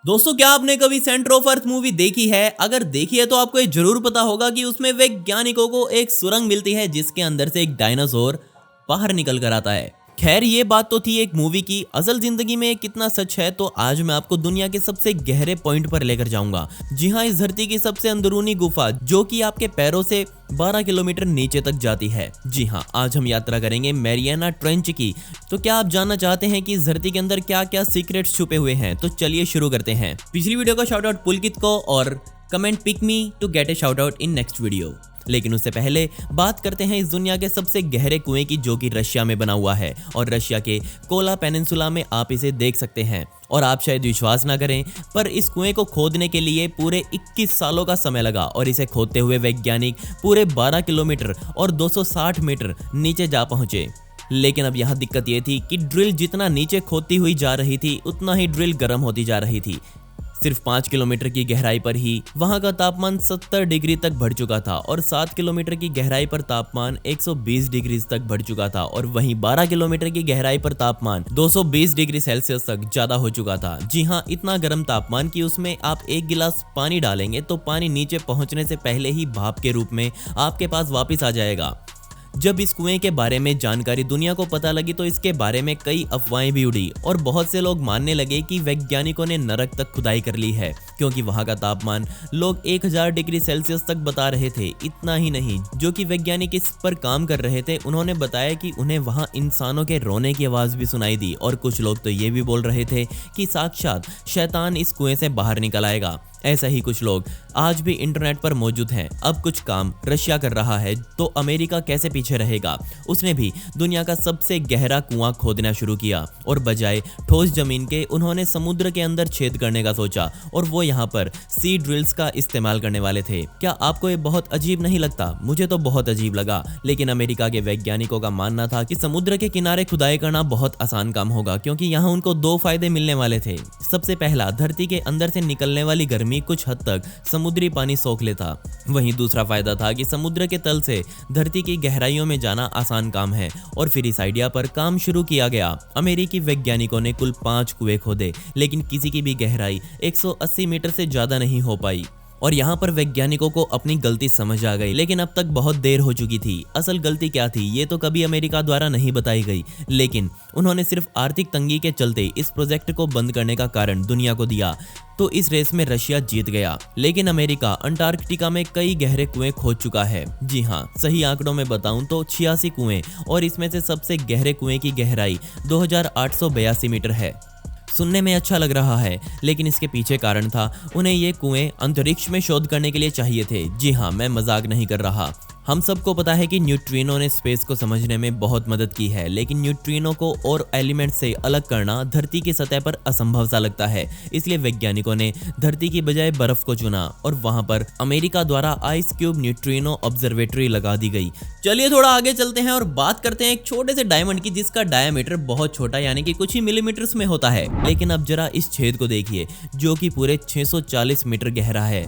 दोस्तों, क्या आपने कभी सेंटर ऑफ अर्थ मूवी देखी है? अगर देखी है तो आपको ये जरूर पता होगा कि उसमें वैज्ञानिकों को एक सुरंग मिलती है जिसके अंदर से एक डायनासोर बाहर निकल कर आता है। खैर, ये बात तो थी एक मूवी की। असल जिंदगी में कितना सच है, तो आज मैं आपको दुनिया के सबसे गहरे पॉइंट पर लेकर जाऊंगा। जी हाँ, इस धरती की सबसे अंदरूनी गुफा जो कि आपके पैरों से 12 किलोमीटर नीचे तक जाती है। जी हाँ, आज हम यात्रा करेंगे मैरियाना ट्रेंच की। तो क्या आप जानना चाहते हैं कि इस धरती के अंदर क्या क्या सीक्रेट्स छुपे हुए हैं? तो चलिए शुरू करते हैं। पिछली वीडियो का शाउट आउट पुलकित को और comment pick me to get a shout out in next video. लेकिन उससे पहले बात करते हैं इस दुनिया के सबसे गहरे कुएं की, जो कि रशिया में बना हुआ है और रशिया के कोला पेनिनसुला में आप इसे देख सकते हैं। और आप शायद विश्वास ना करें, पर इस कुएं को खोदने के लिए पूरे 21 सालों का समय लगा और इसे खोदते हुए वैज्ञानिक पूरे 12 किलोमीटर और 260 मीटर नीचे जा पहुंचे। लेकिन अब यहाँ दिक्कत ये थी कि ड्रिल जितना नीचे खोदती हुई जा रही थी, उतना ही ड्रिल गर्म होती जा रही थी। सिर्फ 5 किलोमीटर की गहराई पर ही वहां का तापमान 70 डिग्री तक बढ़ चुका था और 7 किलोमीटर की गहराई पर तापमान 120 डिग्री तक बढ़ चुका था और वहीं 12 किलोमीटर की गहराई पर तापमान 220 डिग्री सेल्सियस तक ज्यादा हो चुका था। जी हाँ, इतना गर्म तापमान कि उसमें आप एक गिलास पानी डालेंगे तो पानी नीचे पहुंचने से पहले ही भाप के रूप में आपके पास वापस आ जाएगा। जब इस कुएं के बारे में जानकारी दुनिया को पता लगी तो इसके बारे में कई अफवाहें भी उड़ी और बहुत से लोग मानने लगे कि वैज्ञानिकों ने नरक तक खुदाई कर ली है, क्योंकि वहां का तापमान लोग 1000 डिग्री सेल्सियस तक बता रहे थे। इतना ही नहीं, जो कि वैज्ञानिक इस पर काम कर रहे थे, उन्होंने बताया कि उन्हें वहां इंसानों के रोने की आवाज भी सुनाई दी और कुछ लोग तो ये भी बोल रहे थे कि साक्षात शैतान इस कुएं से बाहर निकल आएगा। ऐसा ही कुछ लोग आज भी इंटरनेट पर मौजूद हैं। अब कुछ काम रशिया कर रहा है तो अमेरिका कैसे पीछे रहेगा? उसने भी दुनिया का सबसे गहरा कुआं खोदना शुरू किया और बजाय ठोस जमीन के उन्होंने समुद्र के अंदर छेद करने का सोचा और वो यहाँ पर सी ड्रिल्स का इस्तेमाल करने वाले थे। क्या आपको ये बहुत अजीब नहीं लगता? मुझे तो बहुत अजीब लगा, लेकिन अमेरिका के वैज्ञानिकों का मानना था कि समुद्र के किनारे खुदाई करना बहुत आसान काम होगा, क्योंकि यहाँ उनको 2 फायदे मिलने वाले थे। सबसे पहला, धरती के अंदर से निकलने वाली गर्मी कुछ हद तक समुद्री पानी सोख लेता। वहीं दूसरा फायदा था कि समुद्र के तल से धरती की गहराइयों में जाना आसान काम है। और फिर इस आइडिया पर काम शुरू किया गया। अमेरिकी वैज्ञानिकों ने कुल 5 कुएं खोदे, लेकिन किसी की भी गहराई 180 मीटर से ज्यादा नहीं हो पाई। और यहाँ पर वैज्ञानिकों को अपनी गलती समझ आ गई, लेकिन अब तक बहुत देर हो चुकी थी। असल गलती क्या थी ये तो कभी अमेरिका द्वारा नहीं बताई गई, लेकिन उन्होंने सिर्फ आर्थिक तंगी के चलते इस प्रोजेक्ट को बंद करने का कारण दुनिया को दिया। तो इस रेस में रशिया जीत गया, लेकिन अमेरिका अंटार्कटिका में कई गहरे कुएं खोद चुका है। जी हाँ, सही आंकड़ों में बताऊं तो 86 कुएं, और इसमें से सबसे गहरे कुएं की गहराई 2882 मीटर है। सुनने में अच्छा लग रहा है, लेकिन इसके पीछे कारण था। उन्हें ये कुएं अंतरिक्ष में शोध करने के लिए चाहिए थे। जी हाँ, मैं मजाक नहीं कर रहा। हम सबको पता है कि न्यूट्रिनो ने स्पेस को समझने में बहुत मदद की है, लेकिन न्यूट्रिनो को और एलिमेंट से अलग करना धरती की सतह पर असंभव सा लगता है। इसलिए वैज्ञानिकों ने धरती की बजाय बर्फ को चुना और वहां पर अमेरिका द्वारा आइस क्यूब न्यूट्रिनो ऑब्जर्वेटरी लगा दी गई। चलिए थोड़ा आगे चलते हैं और बात करते हैं एक छोटे से डायमंड की, जिसका डायमीटर बहुत छोटा यानी कि कुछ ही मिलीमीटर्स में होता है। लेकिन अब जरा इस छेद को देखिए, जो कि पूरे 640 मीटर गहरा है,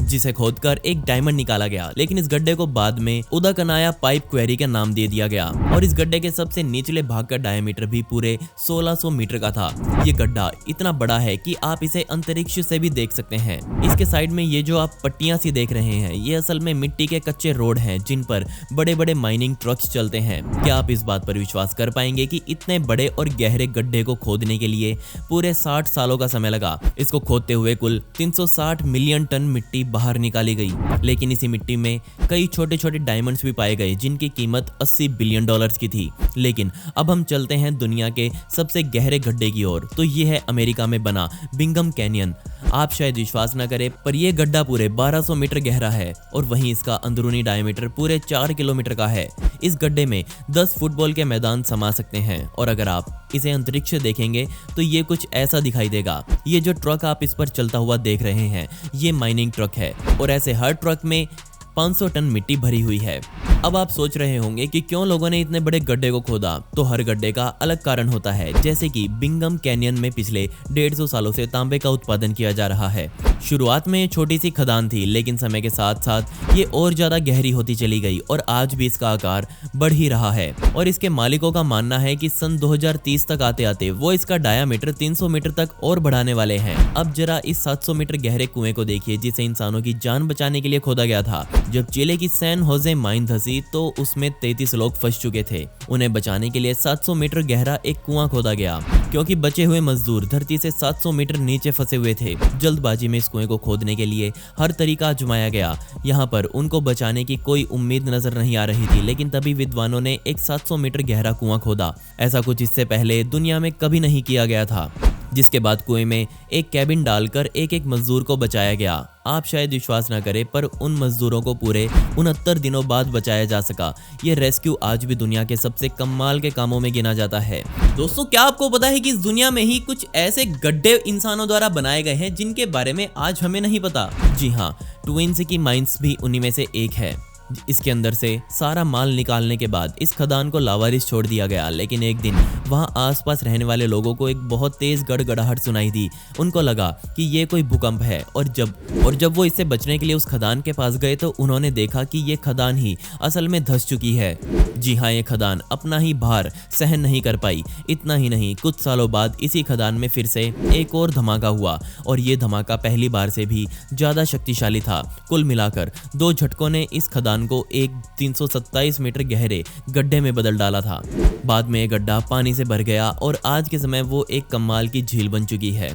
जिसे खोदकर एक डायमंड निकाला गया। लेकिन इस गड्ढे को बाद में उदाकनाया पाइप क्वेरी का नाम दे दिया गया और इस गड्ढे के सबसे निचले भाग का डायमीटर भी पूरे 1600 मीटर का था। ये गड्ढा इतना बड़ा है कि आप इसे अंतरिक्ष से भी देख सकते हैं। इसके साइड में ये जो आप पट्टियां सी देख रहे हैं, ये असल में मिट्टी के कच्चे रोड हैं जिन पर बड़े बड़े माइनिंग ट्रक्स चलते हैं। क्या आप इस बात पर विश्वास कर पाएंगे कि इतने बड़े और गहरे गड्ढे को खोदने के लिए पूरे 60 सालों का समय लगा? इसको खोदते हुए कुल 360 मिलियन टन मिट्टी बाहर निकाली गई। लेकिन इसी मिट्टी में कई छोटे छोटे डायमंड्स भी पाए गए, जिनकी कीमत 80 बिलियन डॉलर्स की थी। लेकिन अब हम चलते हैं दुनिया के सबसे गहरे गड्ढे की ओर। तो ये है अमेरिका में बना बिंघम कैनियन। आप शायद विश्वास न करें, पर यह गड्ढा पूरे 1200 मीटर गहरा है और वहीं इसका अंदरूनी डायमीटर पूरे 4 किलोमीटर का है। इस गड्ढे में 10 फुटबॉल के मैदान समा सकते हैं और अगर आप इसे अंतरिक्ष से देखेंगे तो ये कुछ ऐसा दिखाई देगा। ये जो ट्रक आप इस पर चलता हुआ देख रहे हैं, ये माइनिंग ट्रक है और ऐसे हर ट्रक में 500 टन मिट्टी भरी हुई है। अब आप सोच रहे होंगे कि क्यों लोगों ने इतने बड़े गड्ढे को खोदा, तो हर गड्ढे का अलग कारण होता है। जैसे कि बिंगम कैनियन में पिछले 150 सालों से तांबे का उत्पादन किया जा रहा है। शुरुआत में छोटी सी खदान थी, लेकिन समय के साथ साथ ये और ज्यादा गहरी होती चली गई और आज भी इसका आकार बढ़ ही रहा है। और इसके मालिकों का मानना है कि सन 2030 तक आते आते वो इसका डायामीटर 300 मीटर तक और बढ़ाने वाले हैं। अब जरा इस 700 मीटर गहरे कुएं को देखिए, जिसे इंसानों की जान बचाने के लिए खोदा गया था। जब चिले की सैन होजे माइन धसी तो उसमें 33 लोग फंस चुके थे। उन्हें बचाने के लिए 700 मीटर गहरा एक कुआं खोदा गया, क्योंकि बचे हुए मजदूर धरती से 700 मीटर नीचे फंसे हुए थे। जल्दबाजी में इस कुएं को खोदने के लिए हर तरीका आजमाया गया। यहाँ पर उनको बचाने की कोई उम्मीद नजर नहीं आ रही थी, लेकिन तभी विद्वानों ने एक 700 मीटर गहरा कुआं खोदा। ऐसा कुछ इससे पहले दुनिया में कभी नहीं किया गया था। जिसके बाद कुएं में एक कैबिन डालकर एक एक मजदूर को बचाया गया। आप शायद विश्वास ना करें, पर उन मजदूरों को पूरे 69 दिनों बाद बचाया जा सका। ये रेस्क्यू आज भी दुनिया के सबसे कमाल के कामों में गिना जाता है। दोस्तों, क्या आपको पता है कि इस दुनिया में ही कुछ ऐसे गड्ढे इंसानों द्वारा बनाए गए हैं जिनके बारे में आज हमें नहीं पता? जी हाँ, ट्विन सिटी माइंस भी उन्हीं में से एक है। इसके अंदर से सारा माल निकालने के बाद इस खदान को लावारिस छोड़ दिया गया, लेकिन एक दिन वहां आसपास रहने वाले लोगों को एक बहुत तेज गड़गड़ाहट सुनाई दी। उनको लगा कि ये कोई भूकंप है, और जब वो इससे बचने के लिए उस खदान के पास गए तो उन्होंने देखा कि ये खदान ही असल में धंस चुकी है। जी हाँ, ये खदान अपना ही भार सहन नहीं कर पाई। इतना ही नहीं, कुछ सालों बाद इसी खदान में फिर से एक और धमाका हुआ, और ये धमाका पहली बार से भी ज्यादा शक्तिशाली था। कुल मिलाकर 2 झटकों ने इस खदान को एक 327 मीटर गहरे गड्ढे में बदल डाला था। बाद में ये गड्ढा पानी से भर गया और आज के समय वो एक कमाल की झील बन चुकी है।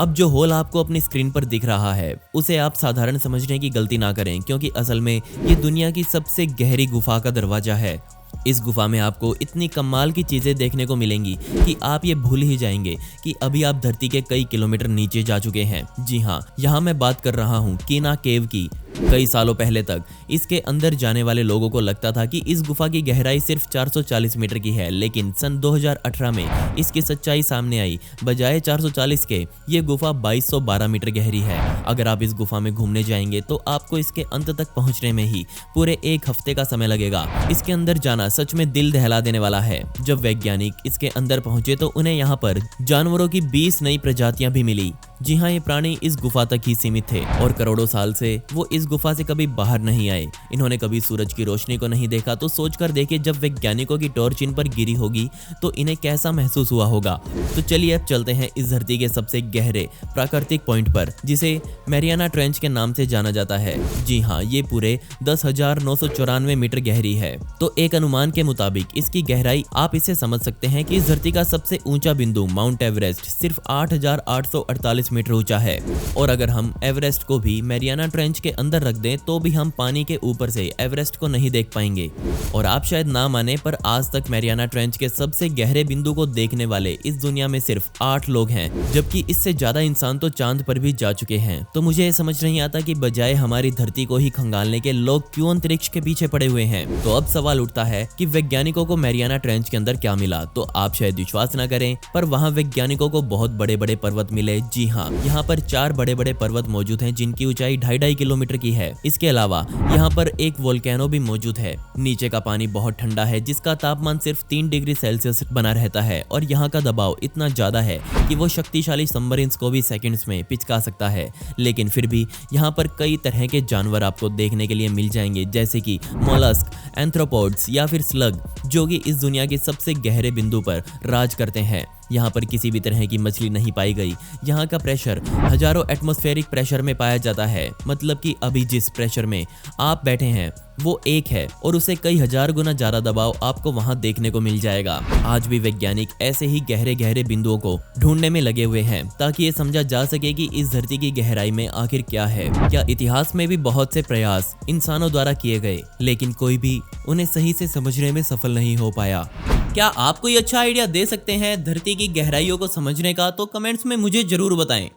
अब जो होल आपको अपनी स्क्रीन पर दिख रहा है, उसे आप साधारण समझने की गलती ना करें, क्योंकि असल में ये दुनिया की सबसे गहरी गुफा का दरवाजा है। इस गुफा में आपको इतनी कमाल की चीजें देखने को मिलेंगी कि आप ये भूल ही जाएंगे कि अभी आप धरती के कई किलोमीटर नीचे जा चुके हैं। जी हाँ, यहाँ मैं बात कर रहा हूँ कीना केव की। कई सालों पहले तक इसके अंदर जाने वाले लोगों को लगता था कि इस गुफा की गहराई सिर्फ 440 मीटर की है, लेकिन सन 2018 में इसकी सच्चाई सामने आई। बजाय 440 के ये गुफा 2212 मीटर गहरी है। अगर आप इस गुफा में घूमने जाएंगे तो आपको इसके अंत तक पहुंचने में ही पूरे 1 हफ्ते का समय लगेगा। इसके अंदर जाना सच में दिल दहला देने वाला है। जब वैज्ञानिक इसके अंदर पहुंचे तो उन्हें यहाँ पर जानवरों की 20 नई प्रजातियां भी मिली। जी हाँ, ये प्राणी इस गुफा तक ही सीमित थे और करोड़ों साल से वो इस गुफा से कभी बाहर नहीं आए। इन्होंने कभी सूरज की रोशनी को नहीं देखा। तो सोचकर देखिए, जब वैज्ञानिकों की टॉर्च इन पर गिरी होगी तो इन्हें कैसा महसूस हुआ होगा। तो चलिए अब चलते हैं इस धरती के सबसे गहरे प्राकृतिक पॉइंट पर, जिसे मैरियाना ट्रेंच के नाम से जाना जाता है। जी हाँ, ये पूरे 10,994 मीटर गहरी है। तो एक अनुमान के मुताबिक इसकी गहराई, आप इसे समझ सकते हैं कि इस धरती का सबसे ऊंचा बिंदु माउंट एवरेस्ट सिर्फ 8,848 मीटर ऊंचा है। और अगर हम एवरेस्ट को भी मैरियाना ट्रेंच के अंदर रख दें तो भी हम पानी के ऊपर से एवरेस्ट को नहीं देख पाएंगे। और आप शायद ना माने, पर आज तक मैरियाना ट्रेंच के सबसे गहरे बिंदु को देखने वाले इस दुनिया में सिर्फ 8 लोग हैं, जबकि इससे ज्यादा इंसान तो चांद पर भी जा चुके हैं। तो मुझे ये समझ नहीं आता कि बजाय हमारी धरती को ही खंगालने के लोग क्यों अंतरिक्ष के पीछे पड़े हुए हैं। तो अब सवाल उठता है कि वैज्ञानिकों को मैरियाना ट्रेंच के अंदर क्या मिला। तो आप शायद विश्वास ना करें, पर वहाँ वैज्ञानिकों को बहुत बड़े बड़े पर्वत मिले। जी हाँ, यहाँ पर 4 बड़े बड़े पर्वत मौजूद हैं जिनकी ऊंचाई 2.5 किलोमीटर की है। इसके अलावा यहाँ पर एक वोल्केनो भी मौजूद है। नीचे का पानी बहुत ठंडा है, जिसका तापमान सिर्फ 3 डिग्री सेल्सियस बना रहता है, और यहाँ का दबाव इतना ज्यादा है कि वो शक्तिशाली सबमरीन्स को भी सेकंड्स में पिचका सकता है। लेकिन फिर भी यहाँ पर कई तरह के जानवर आपको देखने के लिए मिल जाएंगे, जैसे कि मोलस्क, एंथ्रोपोड्स या फिर स्लग, जो कि इस दुनिया के सबसे गहरे बिंदु पर राज करते हैं। यहाँ पर किसी भी तरह की मछली नहीं पाई गई। यहाँ का प्रेशर हजारों एटमॉस्फेरिक प्रेशर में पाया जाता है, मतलब कि अभी जिस प्रेशर में आप बैठे हैं वो एक है, और उसे कई हजार गुना ज्यादा दबाव आपको वहां देखने को मिल जाएगा। आज भी वैज्ञानिक ऐसे ही गहरे गहरे बिंदुओं को ढूंढने में लगे हुए हैं, ताकि ये समझा जा सके कि इस धरती की गहराई में आखिर क्या है। क्या इतिहास में भी बहुत से प्रयास इंसानों द्वारा किए गए, लेकिन कोई भी उन्हें सही से समझने में सफल नहीं हो पाया। क्या आप कोई अच्छा आइडिया दे सकते हैं धरती की गहराइयों को समझने का? तो कमेंट्स में मुझे जरूर बताएं।